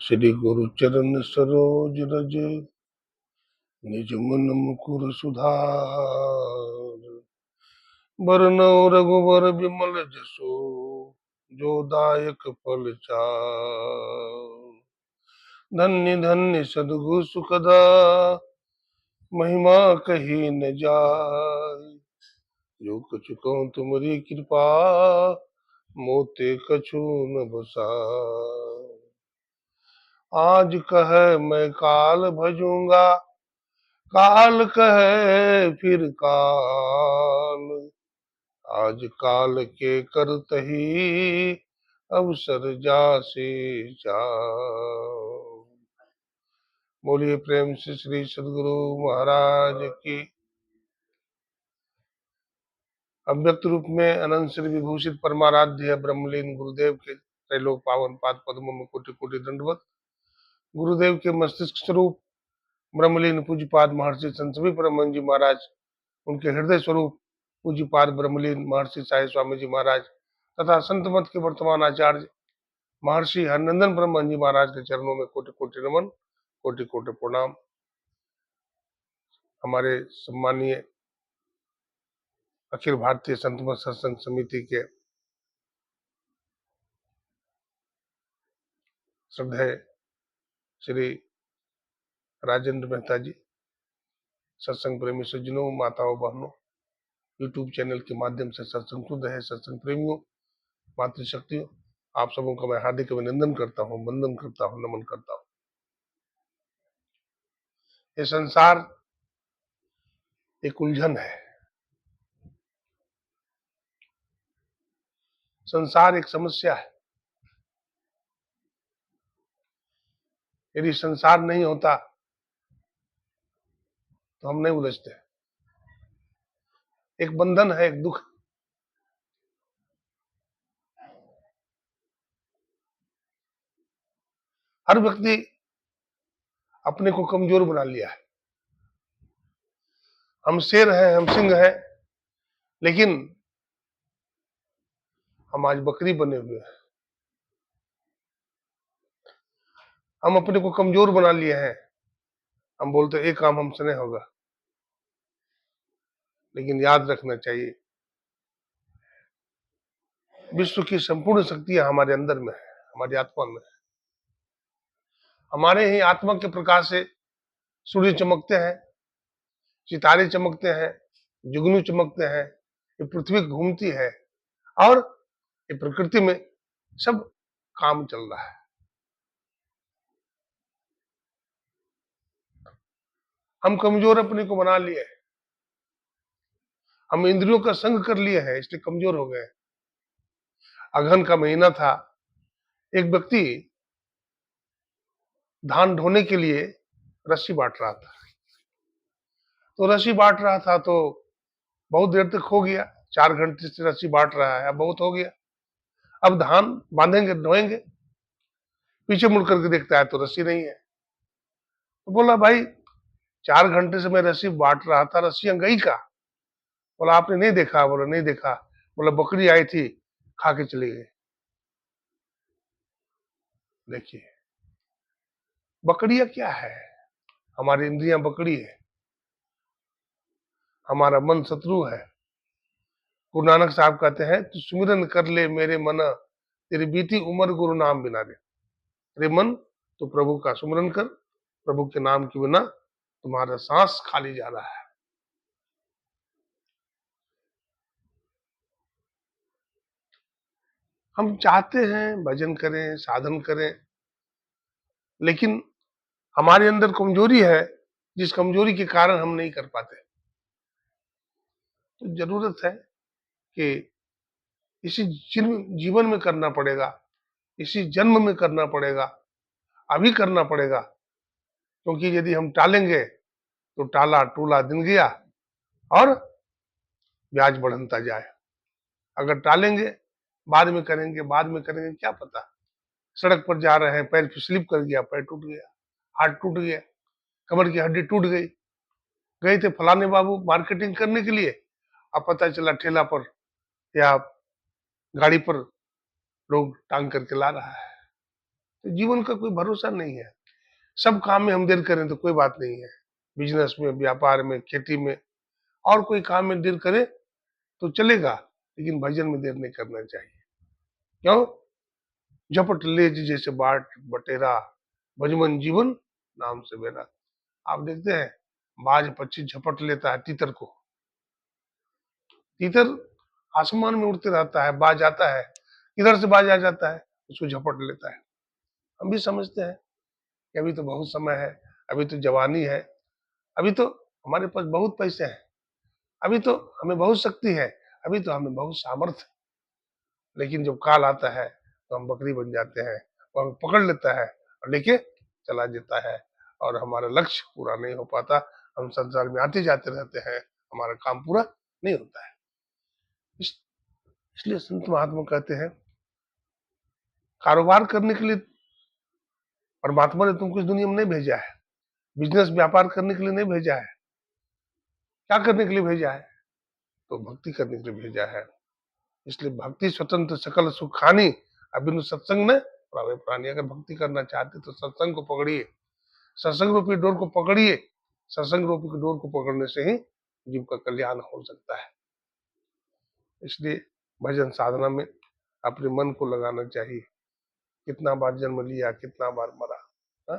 श्री गुरु चरण सरोज रज निज मन मुकुर सुधार। बरनौ रघुबर विमल जसु जो दायक फल चार। धन्य धन्य सद्गुरु सुखदा महिमा कही न जाय। जो कछु कहूँ तुमरी कृपा मोते कछु न बसाय। आज कह मैं काल भजूंगा काल कहे फिर काल। आज काल के करतही अवसर जासे जाओ। बोलिए प्रेम से श्री सद्गुरु महाराज की। अव्यक्त रूप में अनंत श्री विभूषित परमाराध्य ब्रह्मलीन गुरुदेव के त्रैलोक पावन पाद पद्मों में कोटि कोटि दंडवत। गुरुदेव के मस्तिष्क स्वरूप ब्रह्मलीन पूज्यपाद महर्षि संत सभी परम जी महाराज, उनके हृदय स्वरूप पूज्यपाद ब्रह्मलीन महर्षि साई स्वामी जी महाराज तथा संत मत के वर्तमान आचार्य महर्षि हरनंदन परम जी महाराज के चरणों में कोटि कोटि नमन, कोटि कोटि प्रणाम। हमारे सम्मानीय अखिल भारतीय संत मत सत्संग समिति के श्रद्धेय श्री राजेंद्र मेहता जी, सत्संग प्रेमी सज्जनों, माताओं, बहनों, यूट्यूब चैनल के माध्यम से सत्संग सुन रहे सत्संग प्रेमियों, मातृशक्तियों, आप सबों का मैं हार्दिक अभिनंदन करता हूँ, वंदन करता हूँ, नमन करता हूँ। ये संसार एक उलझन है, संसार एक समस्या है। यदि संसार नहीं होता तो हम नहीं उलझते। एक बंधन है, एक दुख। हर व्यक्ति अपने को कमजोर बना लिया है। हम शेर हैं, हम सिंह हैं, लेकिन हम आज बकरी बने हुए हैं। हम अपने को कमजोर बना लिए हैं। हम बोलते एक काम हमसे नहीं होगा, लेकिन याद रखना चाहिए विश्व की संपूर्ण शक्तियां हमारे अंदर में है, हमारी आत्मा में है। हमारे ही आत्मा के प्रकाश से सूर्य चमकते हैं, सितारे चमकते हैं, जुगनू चमकते हैं, ये पृथ्वी घूमती है और ये प्रकृति में सब काम चल रहा है। हम कमजोर अपने को बना लिए, हम इंद्रियों का संग कर लिए हैं, इसलिए कमजोर हो गए। अगहन का महीना था, एक व्यक्ति धान ढोने के लिए रस्सी बांट रहा था। तो रस्सी बांट रहा था तो बहुत देर तक हो गया, 4 घंटे से रस्सी बांट रहा है, अब बहुत हो गया। अब धान बांधेंगे, ढोएंगे, पीछे मुड़ करके देखता है तो रस्सी नहीं है। तो बोला भाई 4 घंटे से मैं रस्सी बांट रहा था, रस्सियां गई कहाँ? बोला आपने नहीं देखा? बोला नहीं देखा। बोला बकरी आई थी, खा के चली गई। देखिए बकरियां क्या है? हमारी इंद्रियां बकरी है, हमारा मन शत्रु है। गुरु नानक साहब कहते हैं तू सुमिरन कर ले मेरे मना, तेरी बीती उम्र गुरु नाम बिना दे। अरे मन, तो प्रभु का सुमिरन कर, प्रभु के नाम के बिना तुम्हारा सांस खाली जा रहा है। हम चाहते हैं भजन करें, साधन करें, लेकिन हमारे अंदर कमजोरी है, जिस कमजोरी के कारण हम नहीं कर पाते। तो जरूरत है कि इसी जीवन में करना पड़ेगा, इसी जन्म में करना पड़ेगा, अभी करना पड़ेगा। क्योंकि यदि हम टालेंगे तो टाला टूला दिन गया और ब्याज बढ़ता जाए। अगर टालेंगे, बाद में करेंगे, बाद में करेंगे, क्या पता सड़क पर जा रहे हैं, पैर स्लिप कर गया, पैर टूट गया, हाथ टूट गया, कमर की हड्डी टूट गई। गए थे फलाने बाबू मार्केटिंग करने के लिए, अब पता चला ठेला पर या गाड़ी पर लोग टांग करके ला रहा है। तो जीवन का कोई भरोसा नहीं है। सब काम में हम देर करें तो कोई बात नहीं है, बिजनेस में, व्यापार में, खेती में, और कोई काम में देर करें तो चलेगा, लेकिन भजन में देर नहीं करना चाहिए। क्यों? झपट लेज जैसे बाट बटेरा, भजमन जीवन नाम से मेरा। आप देखते हैं बाज पक्षी झपट लेता है तीतर को, तीतर आसमान में उड़ते रहता है, बाज आता है, इधर से बाज आ जाता है, उसको झपट लेता है। हम भी समझते हैं कि अभी तो बहुत समय है, अभी तो जवानी है, अभी तो हमारे पास बहुत पैसे हैं, अभी तो हमें बहुत शक्ति है, अभी तो हमें बहुत सामर्थ्य है। लेकिन जब काल आता है तो हम बकरी बन जाते हैं, वो हमें पकड़ लेता है और लेके चला जाता है, और हमारा लक्ष्य पूरा नहीं हो पाता। हम संसार में आते जाते रहते हैं, हमारा काम पूरा नहीं होता है। इसलिए संत महात्मा कहते हैं, कारोबार करने के लिए परमात्मा ने तुमको इस दुनिया में नहीं भेजा है, बिजनेस व्यापार करने के लिए नहीं भेजा है। क्या करने के लिए भेजा है? तो भक्ति करने के लिए भेजा है। इसलिए भक्ति स्वतंत्र सकल सुख खानी, अबिनु सत्संग में प्रावे प्राणी। अगर भक्ति करना चाहते तो सत्संग को पकड़िए, सत्संग रूपी डोर को पकड़िए। सत्संग रूपी डोर को पकड़ने से ही जीव का कल्याण हो सकता है। इसलिए भजन साधना में अपने मन को लगाना चाहिए। कितना बार जन्म लिया, कितना बार मरा, हा?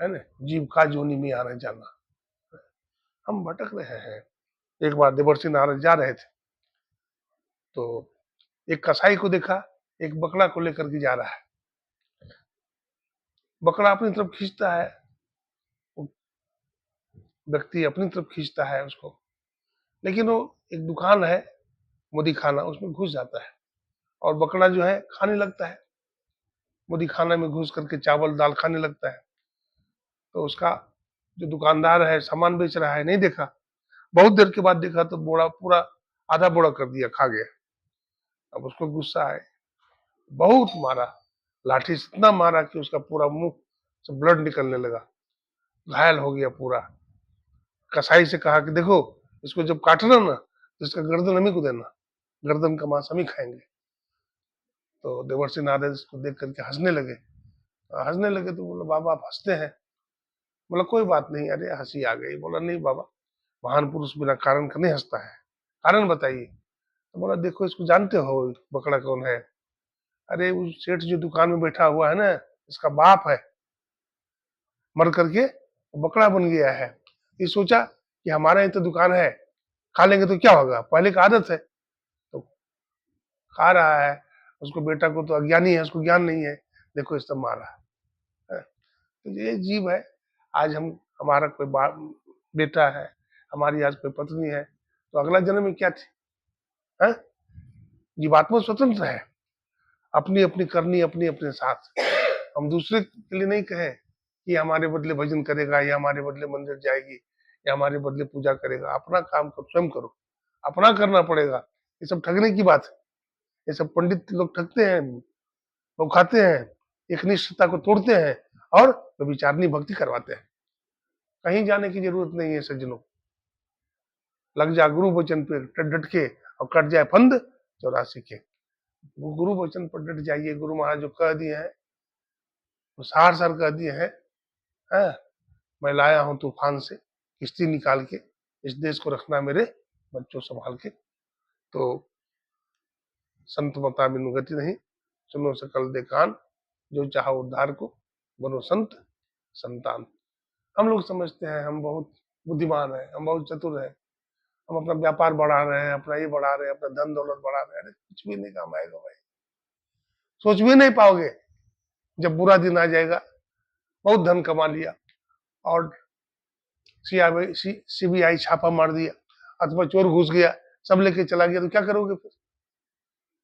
है ना, जीव का जोनी में आना जाना, हम भटक रहे हैं। एक बार देवर्षि नारद जा रहे थे, तो एक कसाई को देखा, एक बकरा को लेकर के जा रहा है। बकरा अपनी तरफ खींचता है, व्यक्ति अपनी तरफ खींचता है उसको, लेकिन वो एक दुकान है मुदी खाना, उसमें घुस जाता है और बकरा जो है खाने लगता है, मुदी खाना में घुस करके चावल दाल खाने लगता है। तो उसका जो दुकानदार है, सामान बेच रहा है, नहीं देखा। बहुत देर के बाद देखा तो बोड़ा पूरा आधा बोड़ा कर दिया, खा गया। अब उसको गुस्सा आए, बहुत मारा, लाठी से इतना मारा कि उसका पूरा मुंह से ब्लड निकलने लगा, घायल हो गया पूरा। कसाई से कहा कि देखो, इसको जब काटना ना तो इसका गर्दन हम ही को देना, गर्दन का मांस हम ही खाएंगे। तो देवर्षि नारद इसको देख करके हंसने लगे तो बोला, बाबा आप हंसते हैं? बोला कोई बात नहीं, अरे हंसी आ गई। बोला नहीं बाबा, महान पुरुष बिना कारण का नहीं हंसता है, कारण बताइए। तो बोला देखो, इसको जानते हो बकरा कौन है? अरे उस सेठ जो दुकान में बैठा हुआ है ना, इसका बाप है, मर करके बकरा बन गया है। ये सोचा कि हमारे यहाँ तो दुकान है, खा लेंगे तो क्या होगा, पहले का आदत है, तो खा रहा है। उसको बेटा को तो अज्ञानी है, उसको ज्ञान नहीं है, देखो इस तरह मारा है। तो ये जीव है। आज हमारा कोई बेटा है, हमारी आज कोई पत्नी है, तो अगला जन्म में क्या थी? है? जीवात्मा स्वतंत्र है, अपनी अपनी करनी, अपनी अपने साथ। हम दूसरे के लिए नहीं कहें कि हमारे बदले भजन करेगा, या हमारे बदले मंदिर जाएगी, या हमारे बदले पूजा करेगा। अपना काम को स्वयं करो, अपना करना पड़ेगा। ये सब ठगने की बात है, ये सब पंडित लोग ठगते हैं, लोग खाते हैं, एक निष्ठता को तोड़ते हैं और विचारनी भक्ति करवाते हैं। कहीं जाने की जरूरत नहीं है सज्जनों। लग जा गुरु वचन पे डट के, और कट जाए फंद 84 के। वो गुरु वचन पर डट जाइए। गुरु महाराज जो कह दिए हैं, वो सार सार कह दिए हैं। है? मैं लाया हूं तूफान से किश्ती निकाल के, इस देश को रखना मेरे बच्चों संभाल के। तो संत मता बिनु गति नहीं, सुनो सकल दे कान, जो चाहो उद्धार को, बनो संत संतान। हम लोग समझते हैं हम बहुत बुद्धिमान है, हम बहुत चतुर है, हम अपना व्यापार बढ़ा रहे हैं, अपना ये बढ़ा रहे हैं, अपना धन दौलत बढ़ा रहे हैं। अरे कुछ भी नहीं काम आएगा भाई, सोच भी नहीं पाओगे। जब बुरा दिन आ जाएगा, बहुत धन कमा लिया और सीबीआई छापा मार दिया, अथवा चोर घुस गया, सब लेके चला गया, तो क्या करोगे फिर?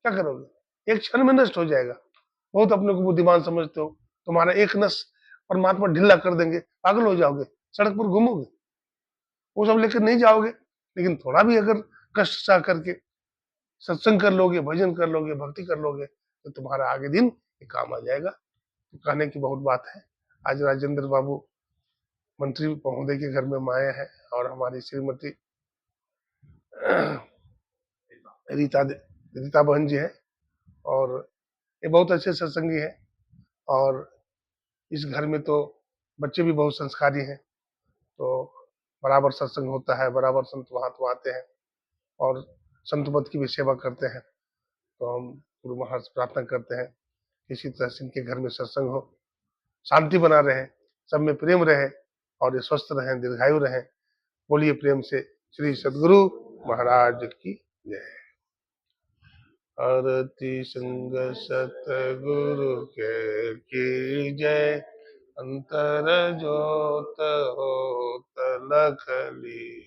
क्या करोगे? एक क्षण में नष्ट हो जाएगा। बहुत अपने को बुद्धिमान समझते हो, तुम्हारा एक नस परमात्मा ढीला कर देंगे, पागल हो जाओगे, सड़क पर घूमोगे। वो सब लेकर नहीं जाओगे, लेकिन थोड़ा भी अगर कष्ट सह करके सत्संग कर लोगे, भजन कर लोगे, भक्ति कर लोगे, तो तुम्हारा आगे दिन काम आ जाएगा। तो कहने की बहुत बात है। आज राजेंद्र बाबू मंत्री महोदय के घर में माए हैं, और हमारी श्रीमती रीता रीता बहन जी है, और ये बहुत अच्छे सत्संगी हैं। और इस घर में तो बच्चे भी बहुत संस्कारी हैं, तो बराबर सत्संग होता है, बराबर संत वहाँ तो आते हैं और संत पद की भी सेवा करते हैं। तो हम गुरु महाराज से प्रार्थना करते हैं कि इसी तरह से इनके घर में सत्संग हो, शांति बना रहे, सब में प्रेम रहे और ये स्वस्थ रहें, दीर्घायु रहें। बोलिए प्रेम से श्री सद्गुरु महाराज की जय। आरती संग सतगुरु के की जय। अंतर जोत होत लख ली।